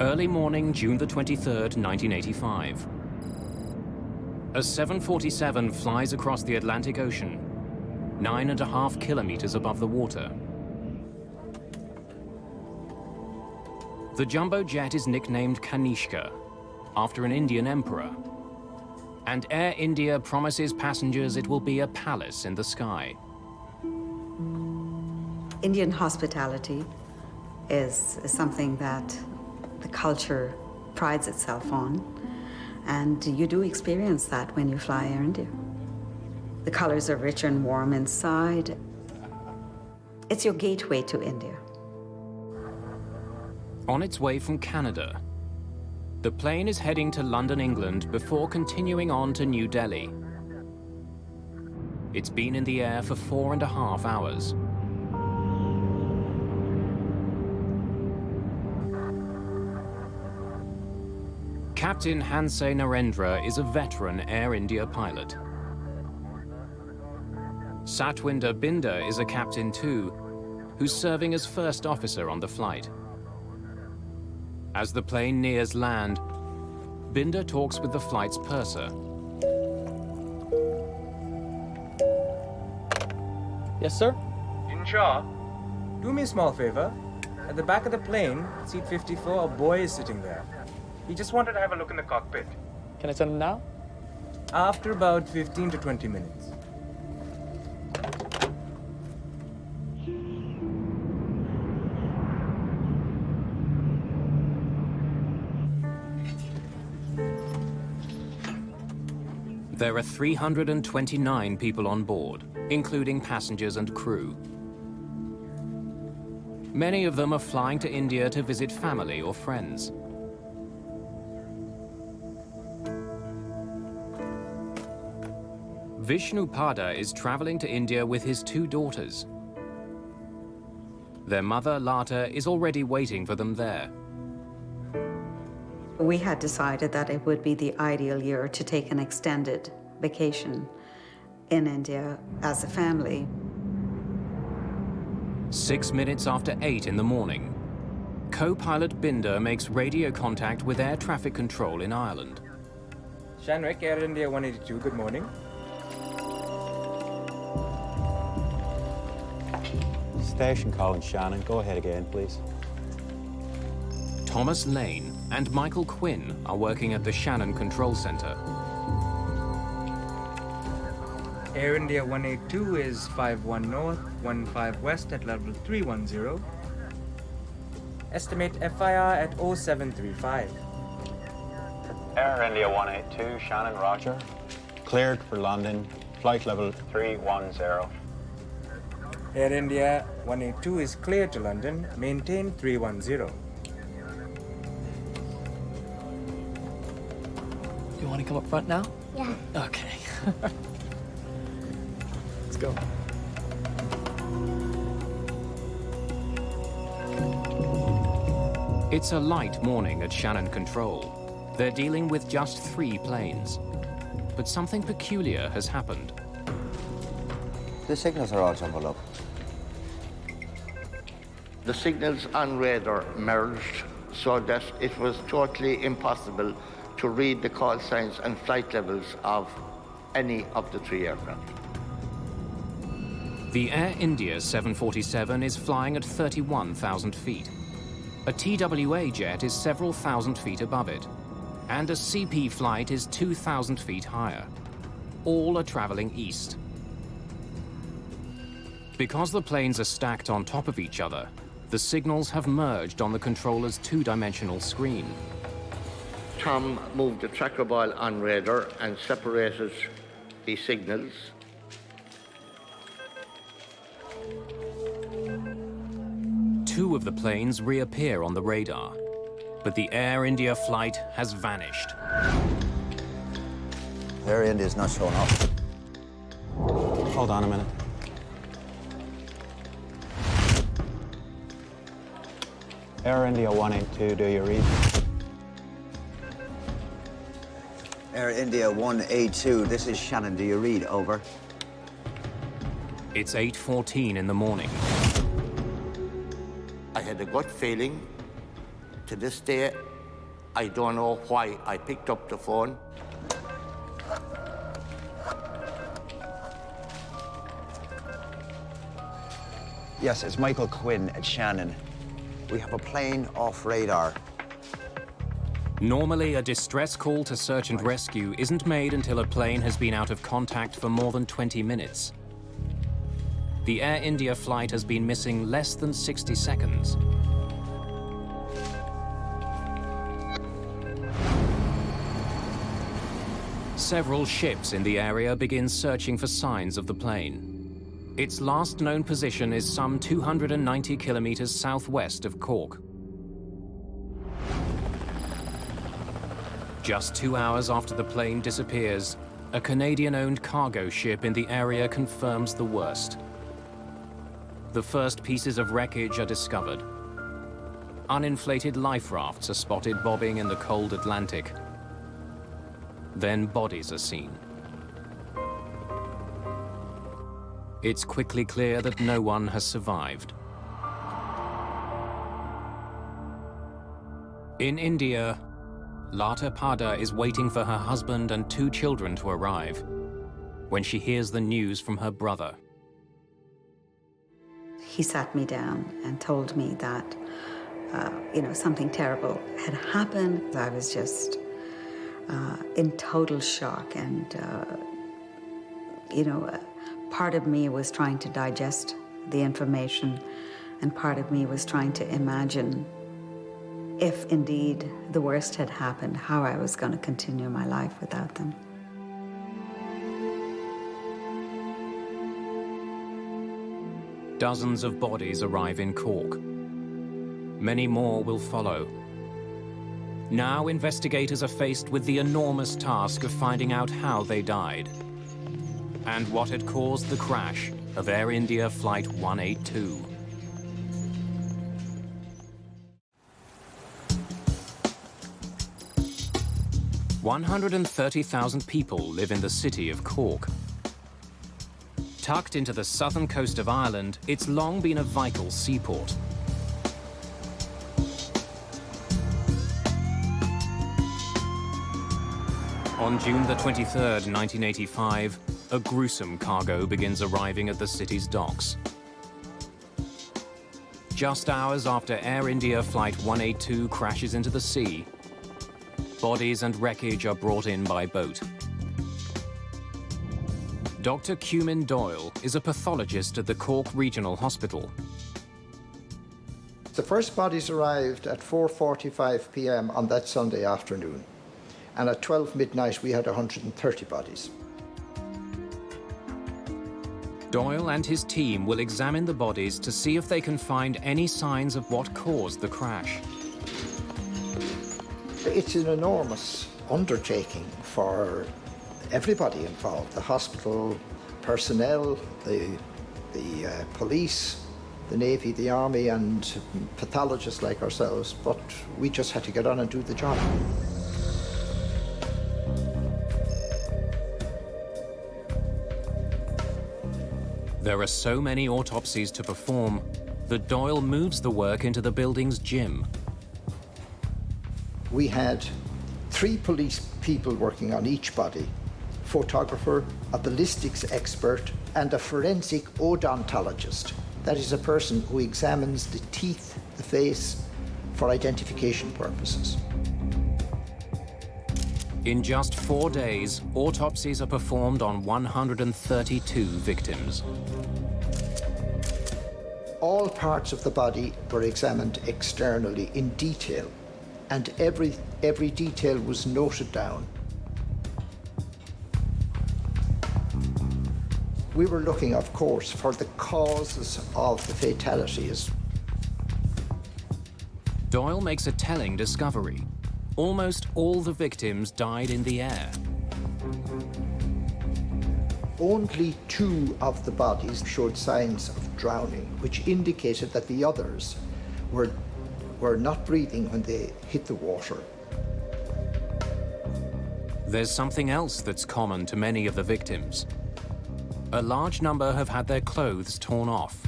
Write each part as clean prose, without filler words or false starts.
Early morning, June the 23rd, 1985. A 747 flies across the Atlantic Ocean, 9.5 kilometers above the water. The jumbo jet is nicknamed Kanishka, after an Indian emperor. And Air India promises passengers it will be a palace in the sky. Indian hospitality is something that the culture prides itself on, and you do experience that when you fly Air India. The colors are rich and warm inside. It's your gateway to India. On its way from Canada, the plane is heading to London, England, before continuing on to New Delhi. It's been in the air for 4.5 hours. Captain Hansay Narendra is a veteran Air India pilot. Satwinder Binder is a captain too, who's serving as first officer on the flight. As the plane nears land, Binder talks with the flight's purser. Yes, sir? Inshaw, do me a small favor. At the back of the plane, seat 54, a boy is sitting there. He just wanted to have a look in the cockpit. Can I send him now? After about 15 to 20 minutes. There are 329 people on board, including passengers and crew. Many of them are flying to India to visit family or friends. Vishnu Pada is traveling to India with his 2 daughters. Their mother, Lata, is already waiting for them there. We had decided that it would be the ideal year to take an extended vacation in India as a family. 6 minutes after 8 in the morning, co-pilot Binder makes radio contact with air traffic control in Ireland. Shannon, Air India 182, good morning. Station calling Shannon. Go ahead again, please. Thomas Lane and Michael Quinn are working at the Shannon Control Center. Air India 182 is 51 north, 15 west at level 310. Estimate FIR at 0735. Air India 182, Shannon, roger. Cleared for London, flight level 310. Air India 182 is cleared to London, maintain 310. You want to come up front now? Yeah. Okay. Let's go. It's a light morning at Shannon Control. They're dealing with just 3 planes. But something peculiar has happened. The signals are all jumbled up. The signals on radar merged so that it was totally impossible to read the call signs and flight levels of any of the 3 aircraft. The Air India 747 is flying at 31,000 feet. A TWA jet is several thousand feet above it, and a CP flight is 2,000 feet higher. All are traveling east. Because the planes are stacked on top of each other, the signals have merged on the controller's 2-dimensional screen. Tom moved the tracker ball on radar and separated the signals. Two of the planes reappear on the radar, but the Air India flight has vanished. Air India's not showing up. Hold on a minute. Air India 182, do you read? Air India 182, this is Shannon. Do you read? Over. It's 8:14 in the morning. I had a gut feeling To this day, I don't know why I picked up the phone. Yes, it's Michael Quinn at Shannon. We have a plane off radar. Normally, a distress call to search and rescue isn't made until a plane has been out of contact for more than 20 minutes. The Air India flight has been missing less than 60 seconds. Several ships in the area begin searching for signs of the plane. Its last known position is some 290 kilometers southwest of Cork. Just 2 hours after the plane disappears, a Canadian-owned cargo ship in the area confirms the worst. The first pieces of wreckage are discovered. Uninflated life rafts are spotted bobbing in the cold Atlantic. Then bodies are seen. It's quickly clear that no one has survived. In India, Lata Pada is waiting for her husband and 2 children to arrive when she hears the news from her brother. He sat me down and told me that, something terrible had happened. I was just in total shock, and, part of me was trying to digest the information, and part of me was trying to imagine if indeed the worst had happened, how I was going to continue my life without them. Dozens of bodies arrive in Cork. Many more will follow. Now investigators are faced with the enormous task of finding out how they died and what had caused the crash of Air India Flight 182. "130,000 people live in the city of Cork. Tucked into the southern coast of Ireland, it's long been a vital seaport. On June the 23rd, 1985, a gruesome cargo begins arriving at the city's docks. Just hours after Air India Flight 182 crashes into the sea, bodies and wreckage are brought in by boat. Dr. Cumin Doyle is a pathologist at the Cork Regional Hospital. The first bodies arrived at 4:45 p.m. on that Sunday afternoon, and at 12 midnight we had 130 bodies. Doyle and his team will examine the bodies to see if they can find any signs of what caused the crash. It's an enormous undertaking for everybody involved, the hospital personnel, the police, the Navy, the Army, and pathologists like ourselves, but we just had to get on and do the job. There are so many autopsies to perform that Doyle moves the work into the building's gym. We had 3 police people working on each body, photographer, a ballistics expert, and a forensic odontologist. That is a person who examines the teeth, the face, for identification purposes. In just 4 days, autopsies are performed on 132 victims. All parts of the body were examined externally in detail, and every detail was noted down. We were looking, of course, for the causes of the fatalities. Doyle makes a telling discovery. Almost all the victims died in the air. Only 2 of the bodies showed signs of drowning, which indicated that the others were not breathing when they hit the water. There's something else that's common to many of the victims. A large number have had their clothes torn off.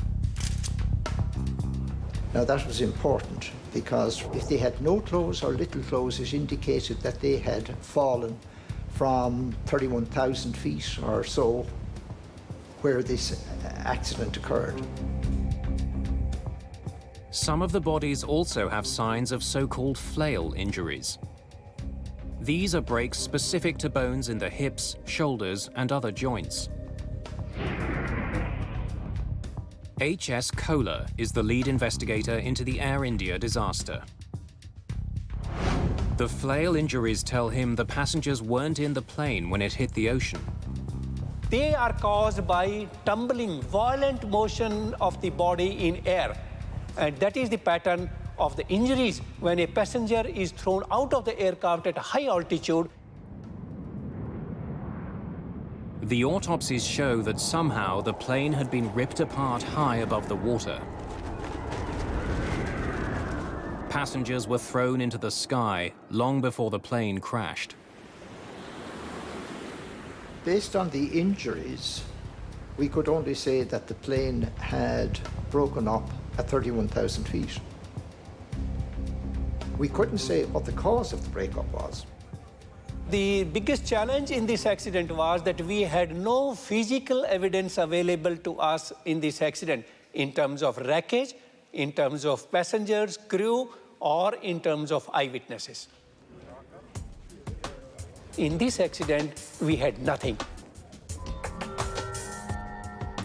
Now that was important because if they had no clothes or little clothes, it indicated that they had fallen from 31,000 feet or so where this accident occurred. Some of the bodies also have signs of so-called flail injuries. These are breaks specific to bones in the hips, shoulders, and other joints. H.S. Kohler is the lead investigator into the Air India disaster. The flail injuries tell him the passengers weren't in the plane when it hit the ocean. They are caused by tumbling, violent motion of the body in air. And that is the pattern of the injuries when a passenger is thrown out of the aircraft at a high altitude. The autopsies show that somehow the plane had been ripped apart high above the water. Passengers were thrown into the sky long before the plane crashed. Based on the injuries, we could only say that the plane had broken up at 31,000 feet. We couldn't say what the cause of the breakup was. The biggest challenge in this accident was that we had no physical evidence available to us in this accident in terms of wreckage, in terms of passengers, crew, or in terms of eyewitnesses. In this accident, we had nothing.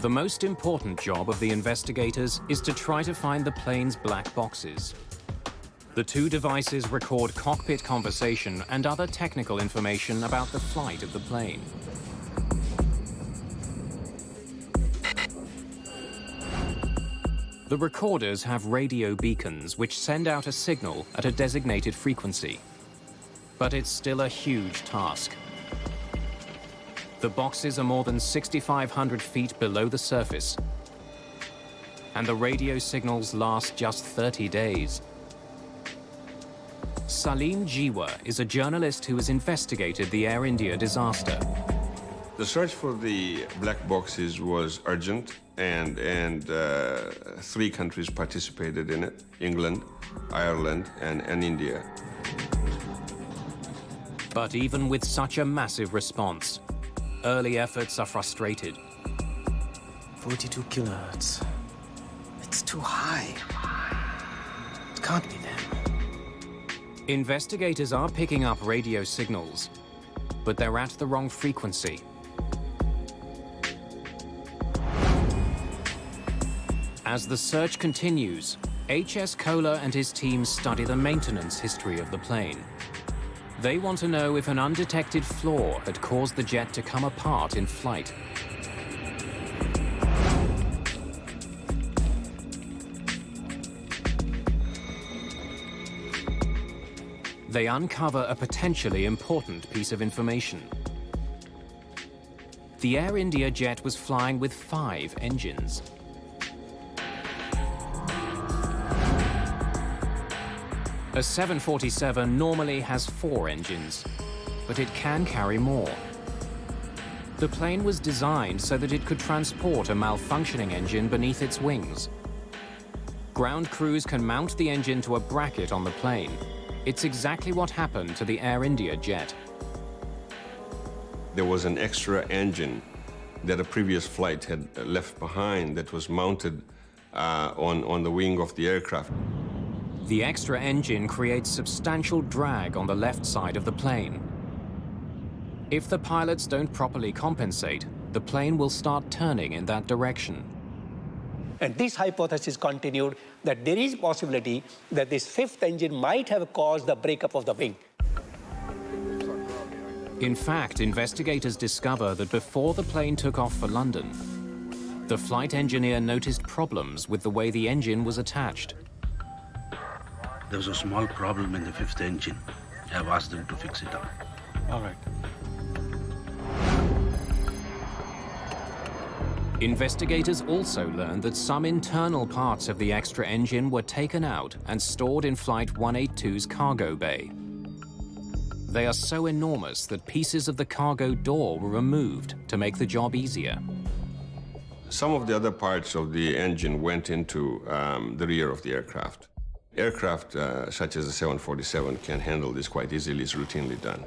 The most important job of the investigators is to try to find the plane's black boxes. The two devices record cockpit conversation and other technical information about the flight of the plane. The recorders have radio beacons which send out a signal at a designated frequency. But it's still a huge task. The boxes are more than 6,500 feet below the surface, and the radio signals last just 30 days. Salim Jiwa is a journalist who has investigated the Air India disaster. The search for the black boxes was urgent, and 3 countries participated in it: England, Ireland, and India. But even with such a massive response, early efforts are frustrated. 42 kilohertz. It's too high. It can't be them. Investigators are picking up radio signals, but they're at the wrong frequency. As the search continues, H.S. Kohler and his team study the maintenance history of the plane. They want to know if an undetected flaw had caused the jet to come apart in flight. They uncover a potentially important piece of information. The Air India jet was flying with 5 engines. A 747 normally has 4 engines, but it can carry more. The plane was designed so that it could transport a malfunctioning engine beneath its wings. Ground crews can mount the engine to a bracket on the plane. It's exactly what happened to the Air India jet. There was an extra engine that a previous flight had left behind that was mounted on the wing of the aircraft. The extra engine creates substantial drag on the left side of the plane. If the pilots don't properly compensate, the plane will start turning in that direction. And this hypothesis continued that there is possibility that this 5th engine might have caused the breakup of the wing. In fact, investigators discover that before the plane took off for London, the flight engineer noticed problems with the way the engine was attached. There was a small problem in the 5th engine. I've asked them to fix it up. All right. Investigators also learned that some internal parts of the extra engine were taken out and stored in Flight 182's cargo bay. They are so enormous that pieces of the cargo door were removed to make the job easier. Some of the other parts of the engine went into the rear of the aircraft. Aircraft such as the 747 can handle this quite easily. It's routinely done.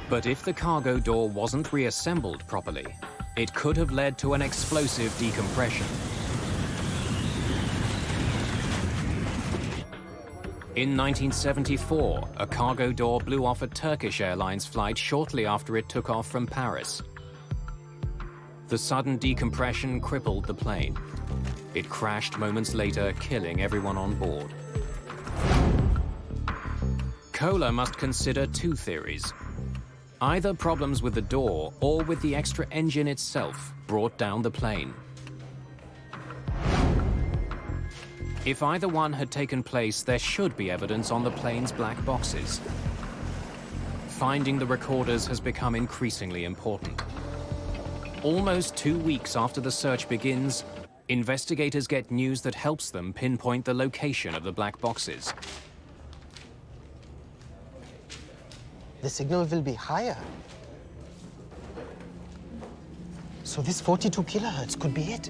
But if the cargo door wasn't reassembled properly, it could have led to an explosive decompression. In 1974, a cargo door blew off a Turkish Airlines flight shortly after it took off from Paris. The sudden decompression crippled the plane. It crashed moments later, killing everyone on board. Kohler must consider two theories. Either problems with the door or with the extra engine itself brought down the plane. If either one had taken place, there should be evidence on the plane's black boxes. Finding the recorders has become increasingly important. Almost 2 weeks after the search begins, investigators get news that helps them pinpoint the location of the black boxes. The signal will be higher. So this 42 kilohertz could be it.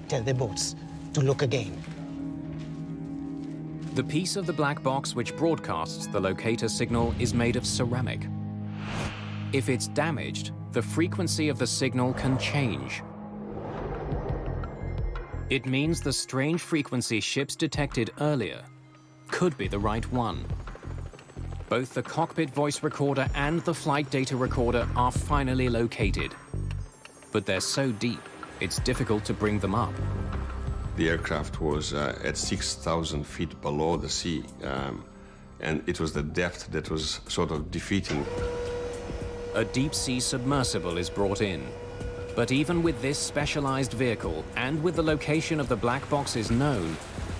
Tell the boats to look again. The piece of the black box which broadcasts the locator signal is made of ceramic. If it's damaged, the frequency of the signal can change. It means the strange frequency ships detected earlier could be the right one. Both the cockpit voice recorder and the flight data recorder are finally located. But they're so deep, it's difficult to bring them up. The aircraft was at 6,000 feet below the sea, and it was the depth that was sort of defeating. A deep-sea submersible is brought in. But even with this specialized vehicle, and with the location of the black boxes known,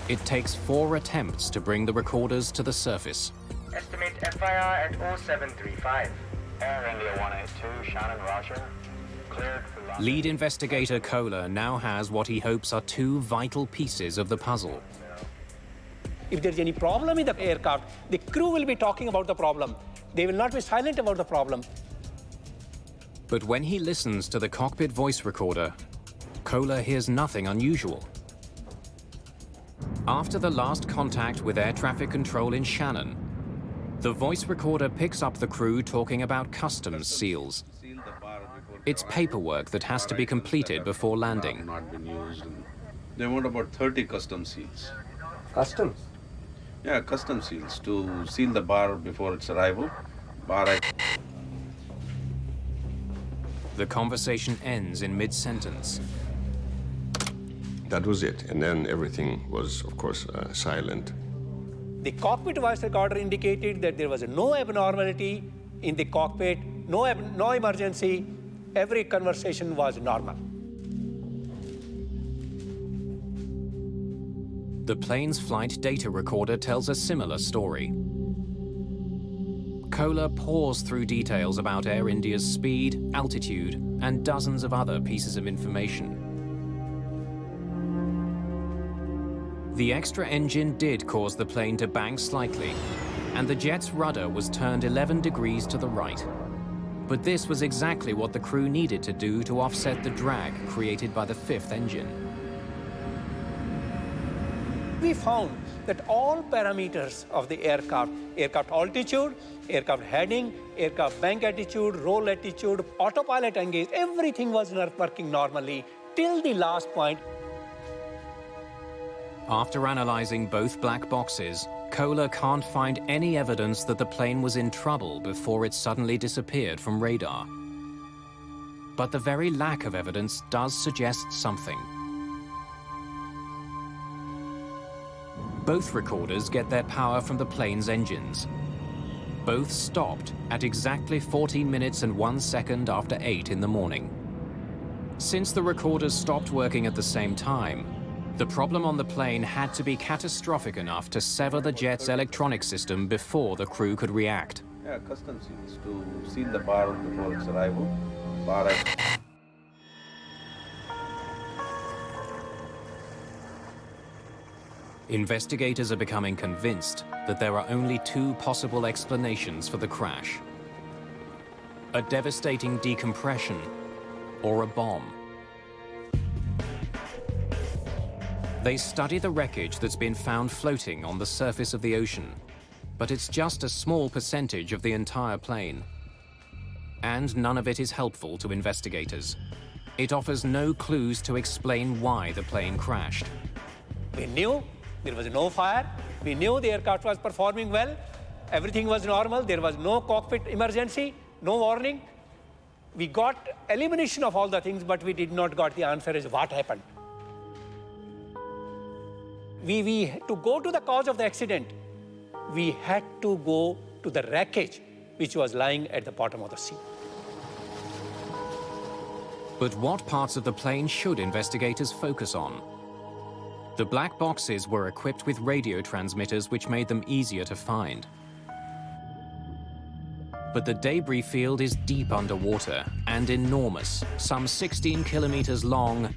it takes 4 attempts to bring the recorders to the surface. Estimate FIR at 0735. Air India 182, Shannon, Roger. Cleared for launch. Lead investigator Kohler now has what he hopes are 2 vital pieces of the puzzle. If there's any problem in the aircraft, the crew will be talking about the problem. They will not be silent about the problem. But when he listens to the cockpit voice recorder, Kohler hears nothing unusual. After the last contact with air traffic control in Shannon, the voice recorder picks up the crew talking about customs seals. It's paperwork that has to be completed before landing. Not been used. They want about 30 custom seals. Customs? Yeah, custom seals to seal the bar before its arrival. The conversation ends in mid-sentence. That was it, and then everything was, of course, silent. The cockpit voice recorder indicated that there was no abnormality in the cockpit, no emergency. Every conversation was normal. The plane's flight data recorder tells a similar story. Kohler pours through details about Air India's speed, altitude, and dozens of other pieces of information. The extra engine did cause the plane to bank slightly, and the jet's rudder was turned 11 degrees to the right. But this was exactly what the crew needed to do to offset the drag created by the 5th engine. We found that all parameters of the aircraft altitude, aircraft heading, aircraft bank attitude, roll attitude, autopilot engage, everything was working normally till the last point. After analyzing both black boxes, Kohler can't find any evidence that the plane was in trouble before it suddenly disappeared from radar. But the very lack of evidence does suggest something. Both recorders get their power from the plane's engines. Both stopped at exactly 14 minutes and 1 second after 8 in the morning. Since the recorders stopped working at the same time, the problem on the plane had to be catastrophic enough to sever the jet's electronic system before the crew could react. Yeah, custom seals to seal the bar before its arrival. Investigators are becoming convinced that there are only 2 possible explanations for the crash: a devastating decompression or a bomb. They study the wreckage that's been found floating on the surface of the ocean, but it's just a small percentage of the entire plane. And none of it is helpful to investigators. It offers no clues to explain why the plane crashed. We knew there was no fire. We knew the aircraft was performing well. Everything was normal. There was no cockpit emergency, no warning. We got elimination of all the things, but we did not got the answer as what happened. We had to go to the cause of the accident. We had to go to the wreckage, which was lying at the bottom of the sea. But what parts of the plane should investigators focus on? The black boxes were equipped with radio transmitters which made them easier to find. But the debris field is deep underwater and enormous, some 16 kilometers long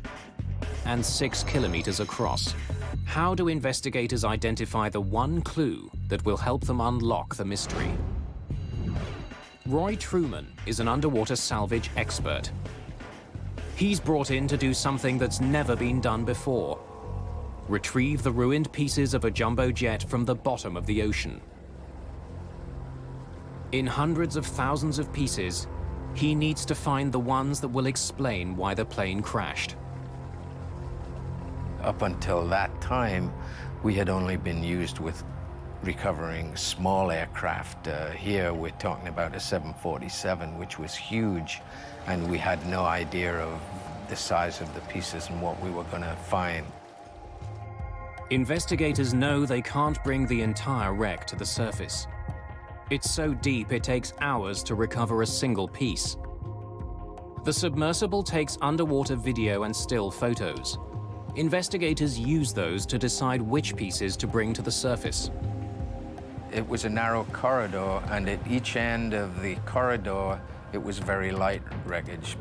and 6 kilometers across. How do investigators identify the one clue that will help them unlock the mystery? Roy Truman is an underwater salvage expert. He's brought in to do something that's never been done before: retrieve the ruined pieces of a jumbo jet from the bottom of the ocean. In hundreds of thousands of pieces, he needs to find the ones that will explain why the plane crashed. Up until that time, we had only been used with recovering small aircraft. Here we're talking about a 747, which was huge, and we had no idea of the size of the pieces and what we were going to find. Investigators know they can't bring the entire wreck to the surface. It's so deep it takes hours to recover a single piece. The submersible takes underwater video and still photos. Investigators use those to decide which pieces to bring to the surface. It was a narrow corridor, and at each end of the corridor, it was very light wreckage.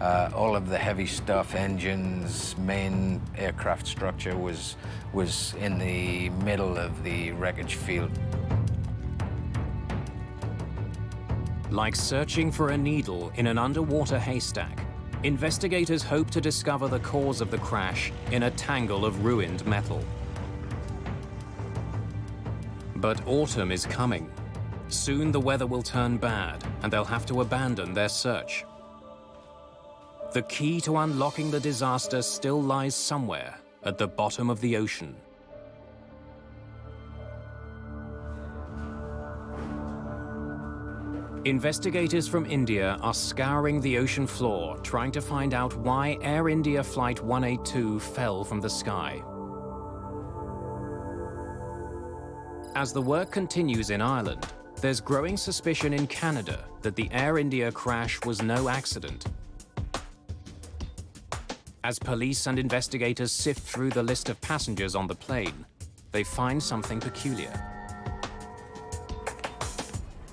All of the heavy stuff, engines, main aircraft structure was in the middle of the wreckage field. Like searching for a needle in an underwater haystack, investigators hope to discover the cause of the crash in a tangle of ruined metal. But autumn is coming. Soon the weather will turn bad, and they'll have to abandon their search. The key to unlocking the disaster still lies somewhere at the bottom of the ocean. Investigators from India are scouring the ocean floor, trying to find out why Air India Flight 182 fell from the sky. As the work continues in Ireland, there's growing suspicion in Canada that the Air India crash was no accident. As police and investigators sift through the list of passengers on the plane, they find something peculiar.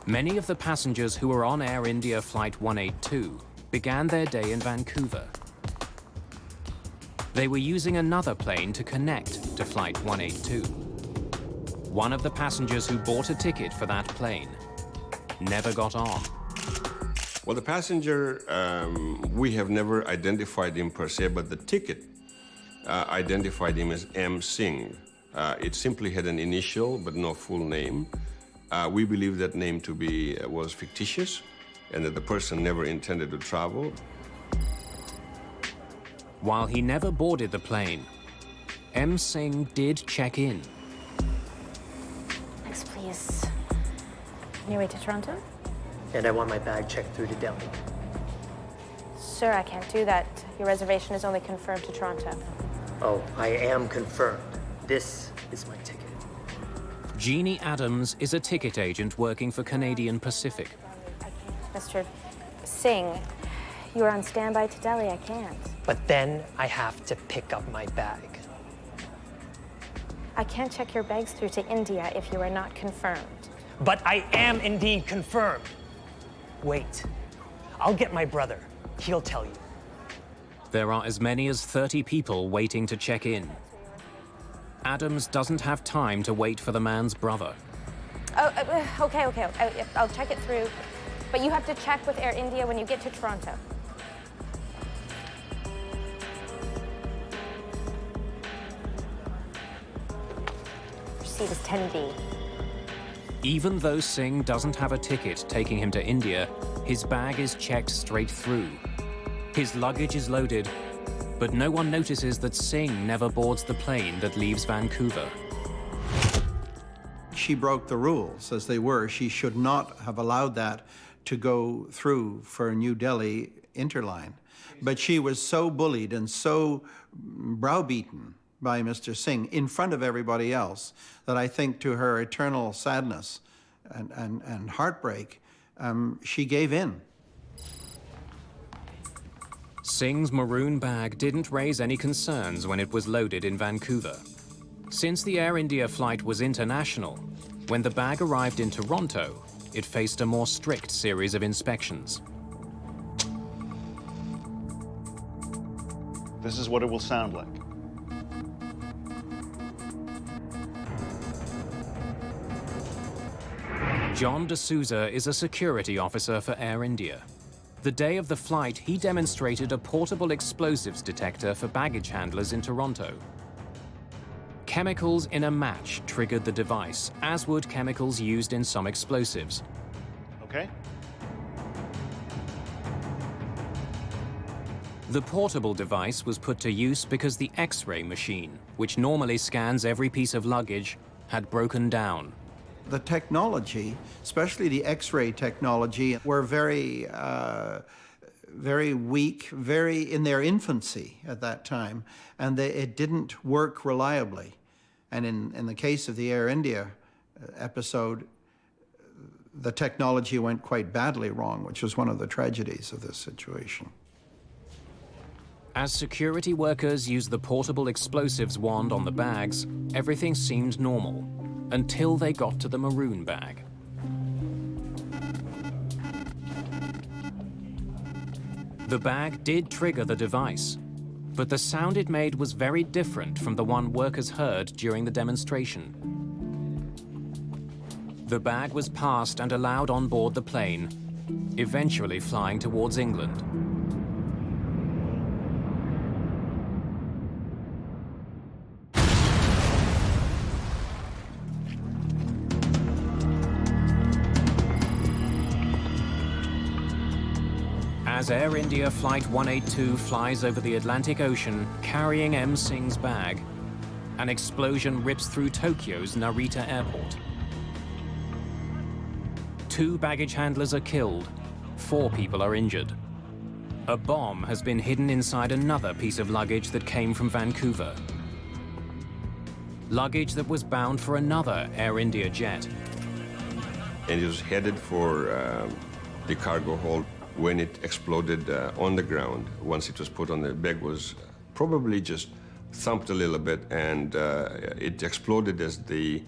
Many of the passengers who were on Air India Flight 182 began their day in Vancouver. They were using another plane to connect to Flight 182. One of the passengers who bought a ticket for that plane never got on. Well, the passenger, we have never identified him per se, but the ticket identified him as M. Singh. It simply had an initial, but no full name. We believe that name to be was fictitious, and that the person never intended to travel. While he never boarded the plane, M. Singh did check in. Next, please. On your way to Toronto? And I want my bag checked through to Delhi. Sir, I can't do that. Your reservation is only confirmed to Toronto. Oh, I am confirmed. This is my ticket. Jeannie Adams is a ticket agent working for Canadian Pacific. Mr. Singh, you are on standby to Delhi. I can't. But then I have to pick up my bag. I can't check your bags through to India if you are not confirmed. But I am indeed confirmed. Wait, I'll get my brother. He'll tell you. There are as many as 30 people waiting to check in. Adams doesn't have time to wait for the man's brother. Oh, okay. I'll check it through. But you have to check with Air India when you get to Toronto. seat is 10D. Even though Singh doesn't have a ticket taking him to India, his bag is checked straight through. His luggage is loaded, but no one notices that Singh never boards the plane that leaves Vancouver. She broke the rules as they were. She should not have allowed that to go through for New Delhi Interline. But she was so bullied and so browbeaten by Mr. Singh in front of everybody else that I think to her eternal sadness and heartbreak, she gave in. Singh's maroon bag didn't raise any concerns when it was loaded in Vancouver. Since the Air India flight was international, when the bag arrived in Toronto, it faced a more strict series of inspections. This is what it will sound like. John D'Souza is a security officer for Air India. The day of the flight, he demonstrated a portable explosives detector for baggage handlers in Toronto. Chemicals in a match triggered the device, as would chemicals used in some explosives. Okay. The portable device was put to use because the X-ray machine, which normally scans every piece of luggage, had broken down. The technology, especially the X-ray technology, were very weak, very in their infancy at that time, and it didn't work reliably. And in the case of the Air India episode, the technology went quite badly wrong, which was one of the tragedies of this situation. As security workers used the portable explosives wand on the bags, everything seemed normal, until they got to the maroon bag. The bag did trigger the device, but the sound it made was very different from the one workers heard during the demonstration. The bag was passed and allowed on board the plane, eventually flying towards England. As Air India Flight 182 flies over the Atlantic Ocean carrying M. Singh's bag, an explosion rips through Tokyo's Narita Airport. 2 baggage handlers are killed, 4 people are injured. A bomb has been hidden inside another piece of luggage that came from Vancouver. Luggage that was bound for another Air India jet. And it was headed for the cargo hold when it exploded on the ground. Once it was put on, the bag was probably just thumped a little bit, and it exploded as the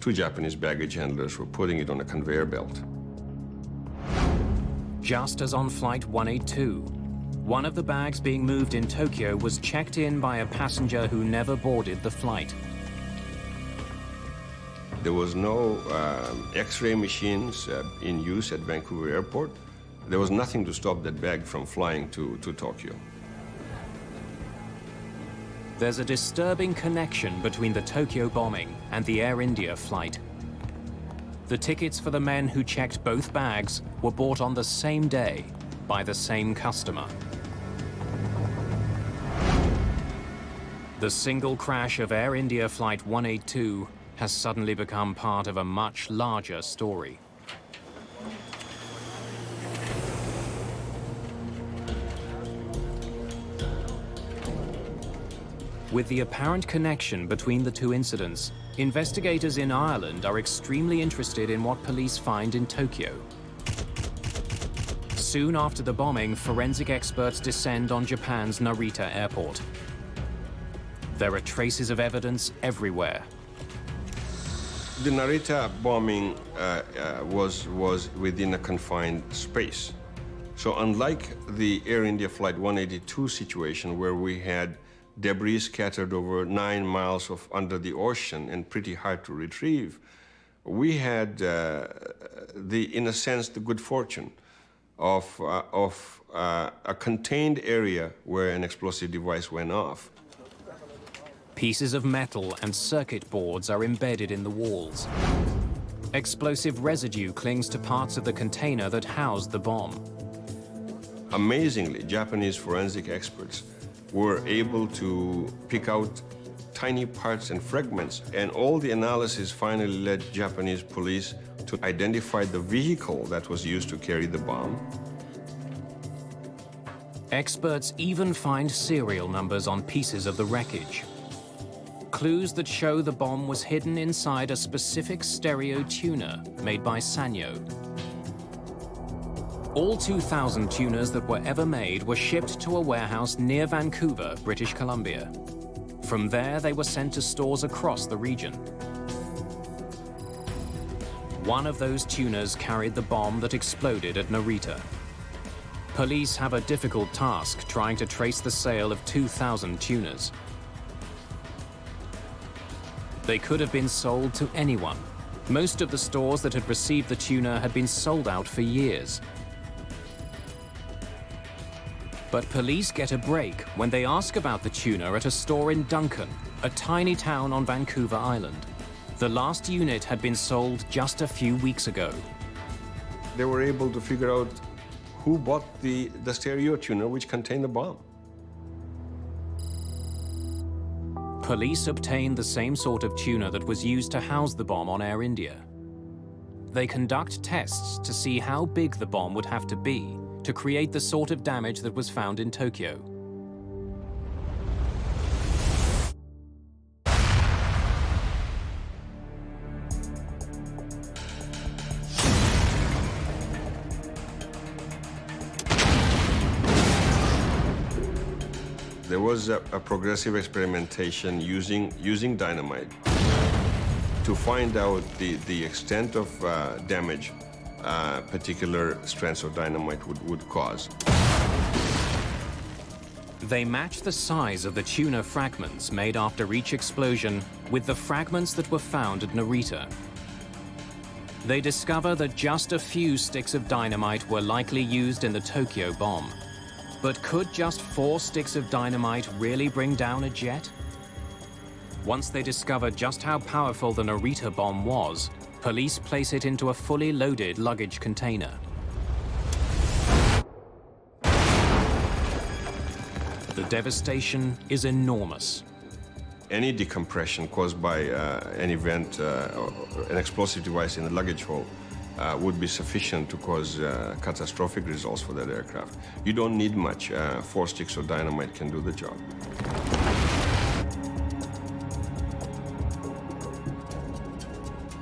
2 Japanese baggage handlers were putting it on a conveyor belt. Just as on Flight 182, one of the bags being moved in Tokyo was checked in by a passenger who never boarded the flight. There was no X-ray machines in use at Vancouver Airport. There was nothing to stop that bag from flying to Tokyo. There's a disturbing connection between the Tokyo bombing and the Air India flight. The tickets for the men who checked both bags were bought on the same day by the same customer. The single crash of Air India Flight 182 has suddenly become part of a much larger story. With the apparent connection between the 2 incidents, investigators in Ireland are extremely interested in what police find in Tokyo. Soon after the bombing, forensic experts descend on Japan's Narita Airport. There are traces of evidence everywhere. The Narita bombing was within a confined space. So unlike the Air India Flight 182 situation, where we had debris scattered over 9 miles under the ocean and pretty hard to retrieve, we had, in a sense, the good fortune of a contained area where an explosive device went off. Pieces of metal and circuit boards are embedded in the walls. Explosive residue clings to parts of the container that housed the bomb. Amazingly, Japanese forensic experts were able to pick out tiny parts and fragments, and all the analysis finally led Japanese police to identify the vehicle that was used to carry the bomb. Experts even find serial numbers on pieces of the wreckage. Clues that show the bomb was hidden inside a specific stereo tuner made by Sanyo. All 2,000 tuners that were ever made were shipped to a warehouse near Vancouver, British Columbia. From there, they were sent to stores across the region. One of those tuners carried the bomb that exploded at Narita. Police have a difficult task trying to trace the sale of 2,000 tuners. They could have been sold to anyone. Most of the stores that had received the tuner had been sold out for years. But police get a break when they ask about the tuner at a store in Duncan, a tiny town on Vancouver Island. The last unit had been sold just a few weeks ago. They were able to figure out who bought the stereo tuner which contained the bomb. Police obtained the same sort of tuner that was used to house the bomb on Air India. They conduct tests to see how big the bomb would have to be to create the sort of damage that was found in Tokyo. There was a progressive experimentation using dynamite to find out the extent of damage particular strands of dynamite would cause. They match the size of the tuner fragments made after each explosion with the fragments that were found at Narita. They discover that just a few sticks of dynamite were likely used in the Tokyo bomb. But could just 4 sticks of dynamite really bring down a jet? Once they discover just how powerful the Narita bomb was, police place it into a fully loaded luggage container. The devastation is enormous. Any decompression caused by an event, an explosive device in the luggage hold, would be sufficient to cause catastrophic results for that aircraft. You don't need much. 4 sticks of dynamite can do the job.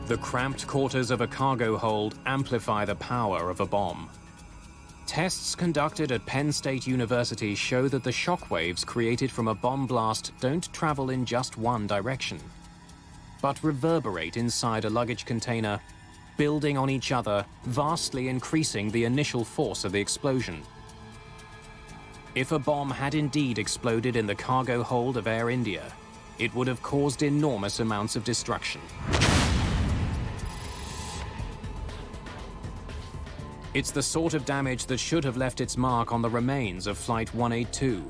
The cramped quarters of a cargo hold amplify the power of a bomb. Tests conducted at Penn State University show that the shock waves created from a bomb blast don't travel in just one direction, but reverberate inside a luggage container, building on each other, vastly increasing the initial force of the explosion. If a bomb had indeed exploded in the cargo hold of Air India, it would have caused enormous amounts of destruction. It's the sort of damage that should have left its mark on the remains of Flight 182.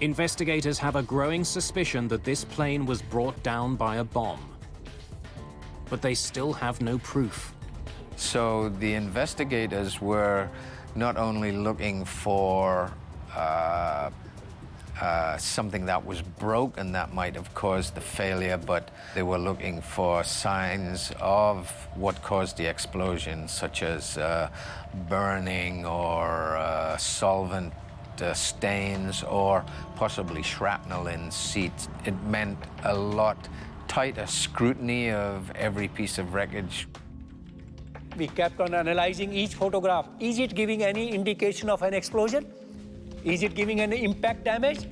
Investigators have a growing suspicion that this plane was brought down by a bomb. But they still have no proof. So the investigators were not only looking for something that was broken that might have caused the failure, but they were looking for signs of what caused the explosion, such as burning or solvent stains or possibly shrapnel in seats. It meant a lot tighter scrutiny of every piece of wreckage. We kept on analyzing each photograph. Is it giving any indication of an explosion? Is it giving any impact damage?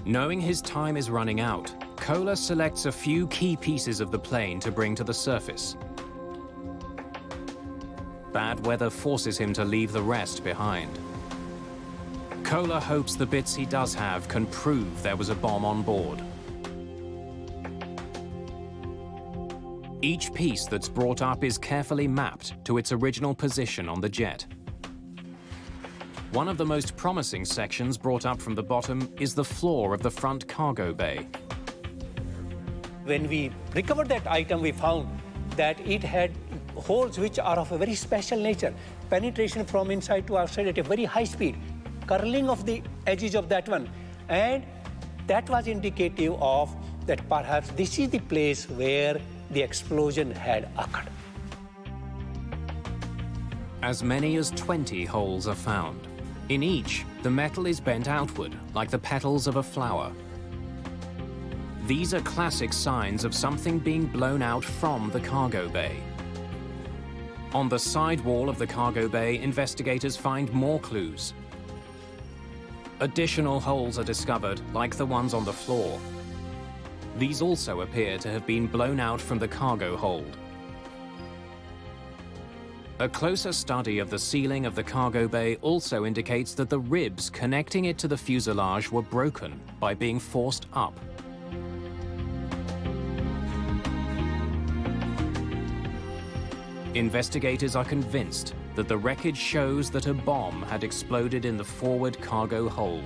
Knowing his time is running out, Kohler selects a few key pieces of the plane to bring to the surface. Bad weather forces him to leave the rest behind. Kohler hopes the bits he does have can prove there was a bomb on board. Each piece that's brought up is carefully mapped to its original position on the jet. One of the most promising sections brought up from the bottom is the floor of the front cargo bay. When we recovered that item, we found that it had holes which are of a very special nature. Penetration from inside to outside at a very high speed, curling of the edges of that one. And that was indicative of that perhaps this is the place where the explosion had occurred. As many as 20 holes are found. In each, the metal is bent outward, like the petals of a flower. These are classic signs of something being blown out from the cargo bay. On the side wall of the cargo bay, investigators find more clues. Additional holes are discovered, like the ones on the floor. These also appear to have been blown out from the cargo hold. A closer study of the ceiling of the cargo bay also indicates that the ribs connecting it to the fuselage were broken by being forced up. Investigators are convinced that the wreckage shows that a bomb had exploded in the forward cargo hold.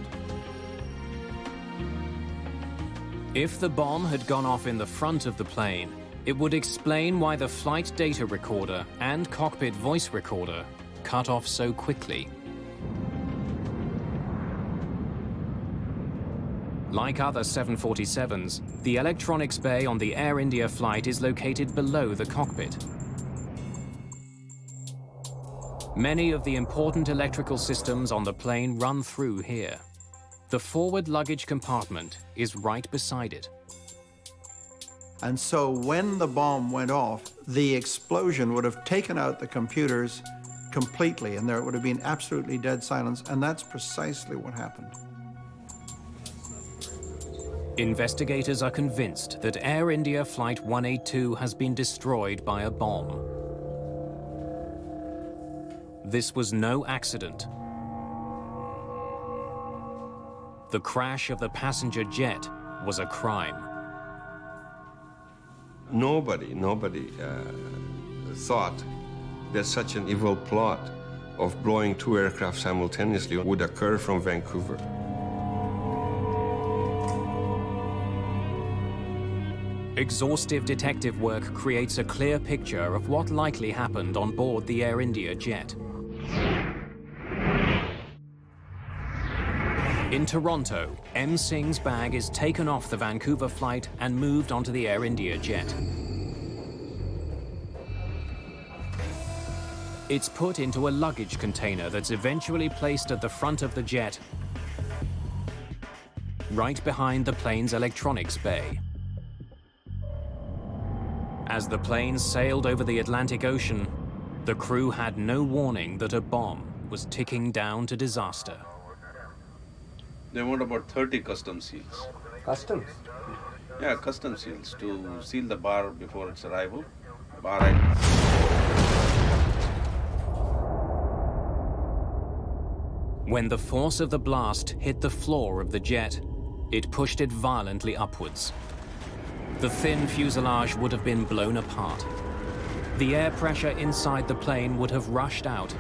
If the bomb had gone off in the front of the plane, it would explain why the flight data recorder and cockpit voice recorder cut off so quickly. Like other 747s, the electronics bay on the Air India flight is located below the cockpit. Many of the important electrical systems on the plane run through here. The forward luggage compartment is right beside it. And so when the bomb went off, the explosion would have taken out the computers completely, and there would have been absolutely dead silence, and that's precisely what happened. Investigators are convinced that Air India Flight 182 has been destroyed by a bomb. This was no accident. The crash of the passenger jet was a crime. Nobody thought that such an evil plot of blowing two aircraft simultaneously would occur from Vancouver. Exhaustive detective work creates a clear picture of what likely happened on board the Air India jet. In Toronto, M. Singh's bag is taken off the Vancouver flight and moved onto the Air India jet. It's put into a luggage container that's eventually placed at the front of the jet, right behind the plane's electronics bay. As the plane sailed over the Atlantic Ocean, the crew had no warning that a bomb was ticking down to disaster. They want about 30 custom seals. Customs? Yeah, custom seals to seal the bar before its arrival. When the force of the blast hit the floor of the jet, it pushed it violently upwards. The thin fuselage would have been blown apart. The air pressure inside the plane would have rushed out,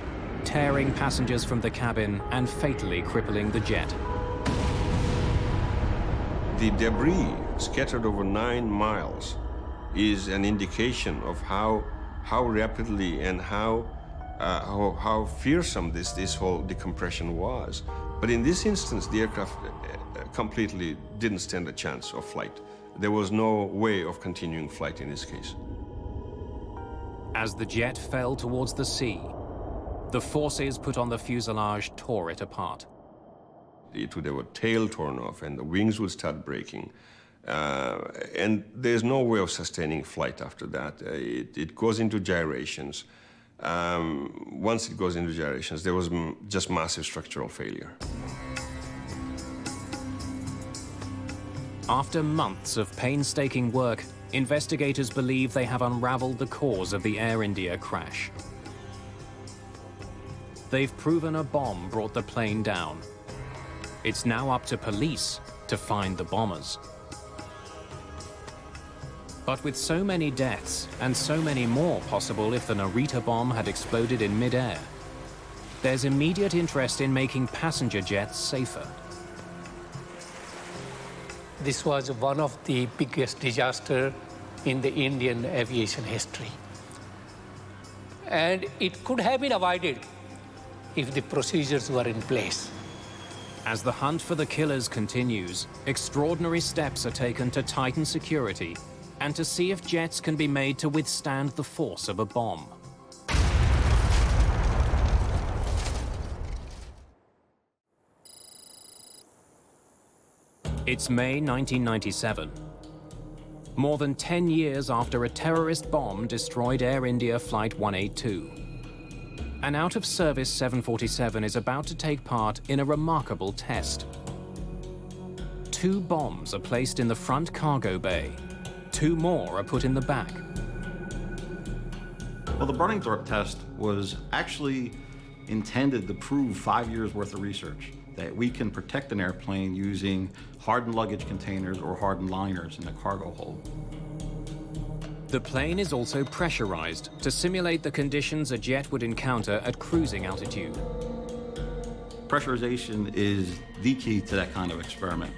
tearing passengers from the cabin and fatally crippling the jet. The debris scattered over 9 miles is an indication of how rapidly and how fearsome this whole decompression was. But in this instance, the aircraft completely didn't stand a chance of flight. There was no way of continuing flight in this case. As the jet fell towards the sea, the forces put on the fuselage tore it apart. It would have a tail torn off and the wings would start breaking. And there's no way of sustaining flight after that. It goes into gyrations. Once it goes into gyrations, there was just massive structural failure. After months of painstaking work, investigators believe they have unraveled the cause of the Air India crash. They've proven a bomb brought the plane down. It's now up to police to find the bombers. But with so many deaths, and so many more possible if the Narita bomb had exploded in mid-air, there's immediate interest in making passenger jets safer. This was one of the biggest disasters in the Indian aviation history. And it could have been avoided if the procedures were in place. As the hunt for the killers continues, extraordinary steps are taken to tighten security and to see if jets can be made to withstand the force of a bomb. It's May 1997. More than 10 years after a terrorist bomb destroyed Air India Flight 182. An out-of-service 747 is about to take part in a remarkable test. 2 bombs are placed in the front cargo bay. 2 more are put in the back. Well, the burning threat test was actually intended to prove 5 years worth of research, that we can protect an airplane using hardened luggage containers or hardened liners in the cargo hold. The plane is also pressurized to simulate the conditions a jet would encounter at cruising altitude. Pressurization is the key to that kind of experiment.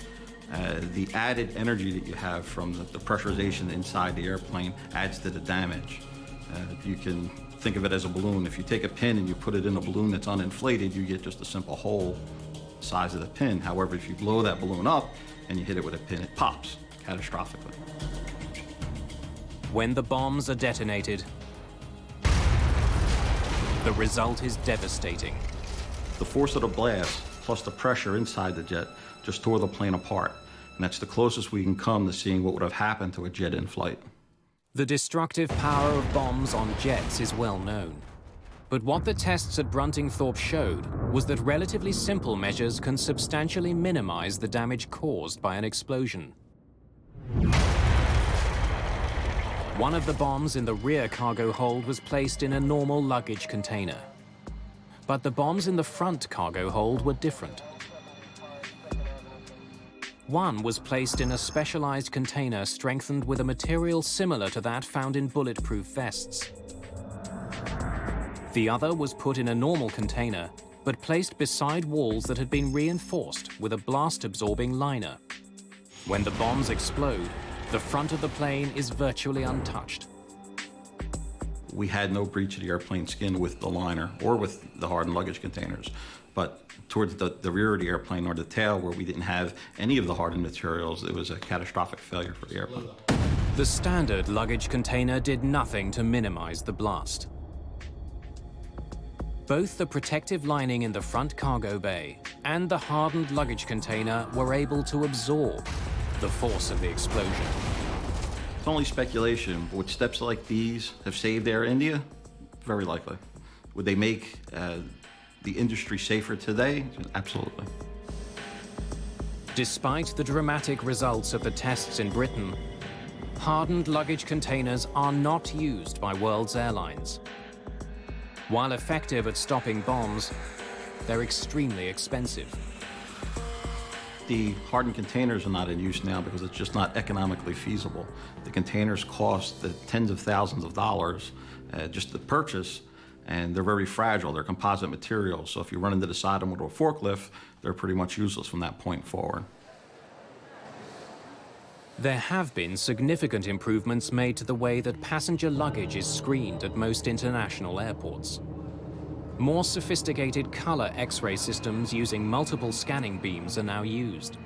The added energy that you have from the pressurization inside the airplane adds to the damage. You can think of it as a balloon. If you take a pin and you put it in a balloon that's uninflated, you get just a simple hole the size of the pin. However, if you blow that balloon up and you hit it with a pin, it pops catastrophically. When the bombs are detonated, the result is devastating. The force of the blast, plus the pressure inside the jet, just tore the plane apart. And that's the closest we can come to seeing what would have happened to a jet in flight. The destructive power of bombs on jets is well known. But what the tests at Bruntingthorpe showed was that relatively simple measures can substantially minimize the damage caused by an explosion. One of the bombs in the rear cargo hold was placed in a normal luggage container. But the bombs in the front cargo hold were different. One was placed in a specialized container strengthened with a material similar to that found in bulletproof vests. The other was put in a normal container, but placed beside walls that had been reinforced with a blast-absorbing liner. When the bombs explode, the front of the plane is virtually untouched. We had no breach of the airplane skin with the liner or with the hardened luggage containers. But towards the rear of the airplane or the tail, where we didn't have any of the hardened materials, it was a catastrophic failure for the airplane. The standard luggage container did nothing to minimize the blast. Both the protective lining in the front cargo bay and the hardened luggage container were able to absorb the force of the explosion. It's only speculation, but would steps like these have saved Air India? Very likely. Would they make the industry safer today? Absolutely. Despite the dramatic results of the tests in Britain, hardened luggage containers are not used by world's airlines. While effective at stopping bombs, they're extremely expensive. The hardened containers are not in use now because it's just not economically feasible. The containers cost the tens of thousands of dollars just to purchase, and they're very fragile. They're composite materials, so if you run into the side of them with a forklift, they're pretty much useless from that point forward. There have been significant improvements made to the way that passenger luggage is screened at most international airports. More sophisticated color X-ray systems using multiple scanning beams are now used.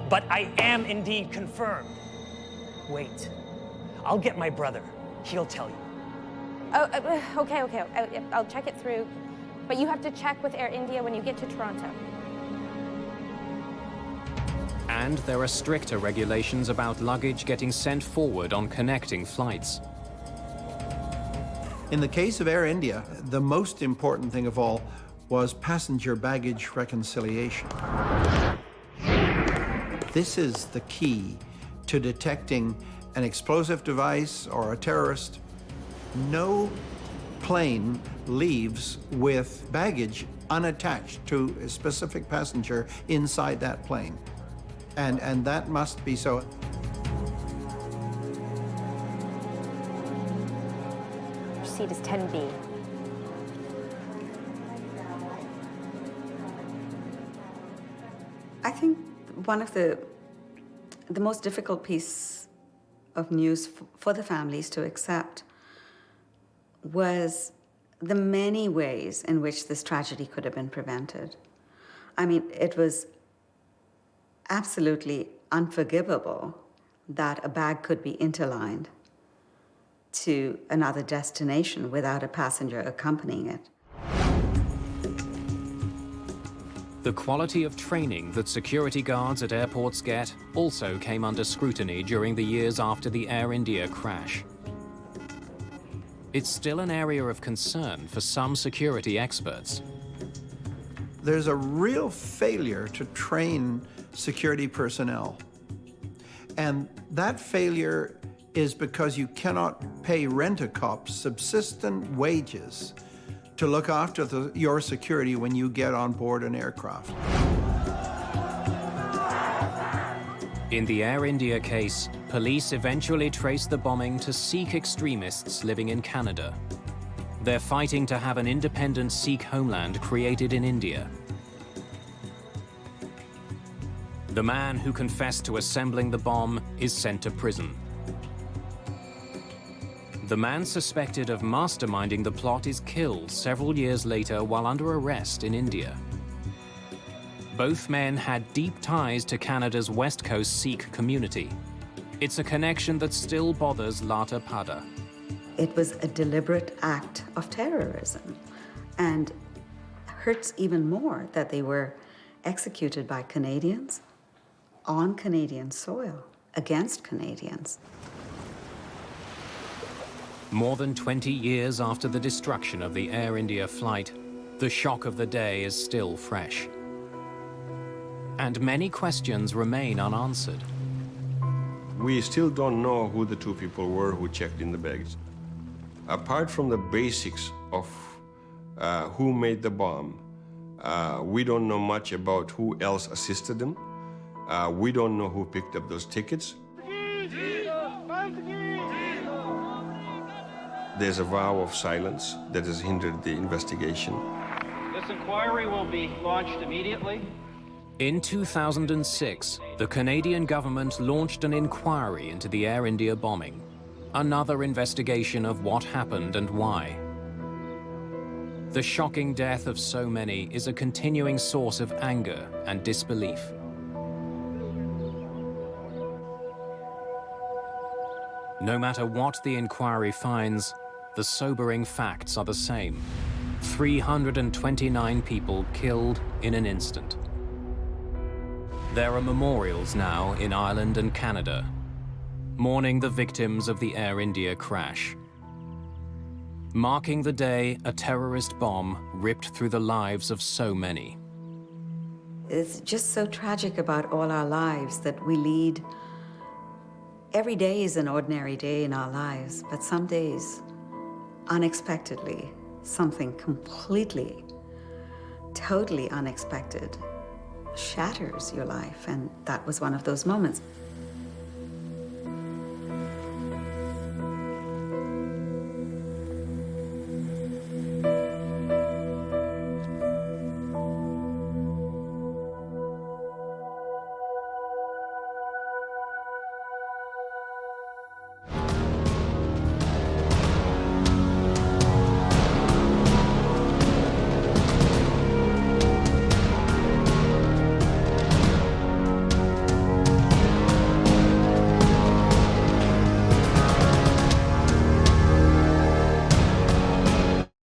But I am indeed confirmed. Wait, I'll get my brother. He'll tell you. Oh, okay. I'll check it through. But you have to check with Air India when you get to Toronto. And there are stricter regulations about luggage getting sent forward on connecting flights. In the case of Air India, the most important thing of all was passenger baggage reconciliation. This is the key to detecting an explosive device or a terrorist. No plane leaves with baggage unattached to a specific passenger inside that plane. And that must be so. Your seat is 10B. I think one of the most difficult piece of news for the families to accept was the many ways in which this tragedy could have been prevented. I mean, it was absolutely unforgivable that a bag could be interlined to another destination without a passenger accompanying it. The quality of training that security guards at airports get also came under scrutiny during the years after the Air India crash. It's still an area of concern for some security experts. There's a real failure to train security personnel. And that failure is because you cannot pay rent-a-cops subsistent wages to look after your security when you get on board an aircraft. In the Air India case, police eventually traced the bombing to Sikh extremists living in Canada. They're fighting to have an independent Sikh homeland created in India. The man who confessed to assembling the bomb is sent to prison. The man suspected of masterminding the plot is killed several years later while under arrest in India. Both men had deep ties to Canada's West Coast Sikh community. It's a connection that still bothers Lata Pada. It was a deliberate act of terrorism, and hurts even more that they were executed by Canadians on Canadian soil, against Canadians. More than 20 years after the destruction of the Air India flight, the shock of the day is still fresh. And many questions remain unanswered. We still don't know who the two people were who checked in the bags. Apart from the basics of who made the bomb, we don't know much about who else assisted them. We don't know who picked up those tickets. There's a vow of silence that has hindered the investigation. This inquiry will be launched immediately. In 2006, the Canadian government launched an inquiry into the Air India bombing, another investigation of what happened and why. The shocking death of so many is a continuing source of anger and disbelief. No matter what the inquiry finds, the sobering facts are the same. 329 people killed in an instant. There are memorials now in Ireland and Canada, mourning the victims of the Air India crash, marking the day a terrorist bomb ripped through the lives of so many. It's just so tragic about all our lives that we lead. Every day is an ordinary day in our lives, but some days, unexpectedly, something completely, totally unexpected shatters your life, and that was one of those moments.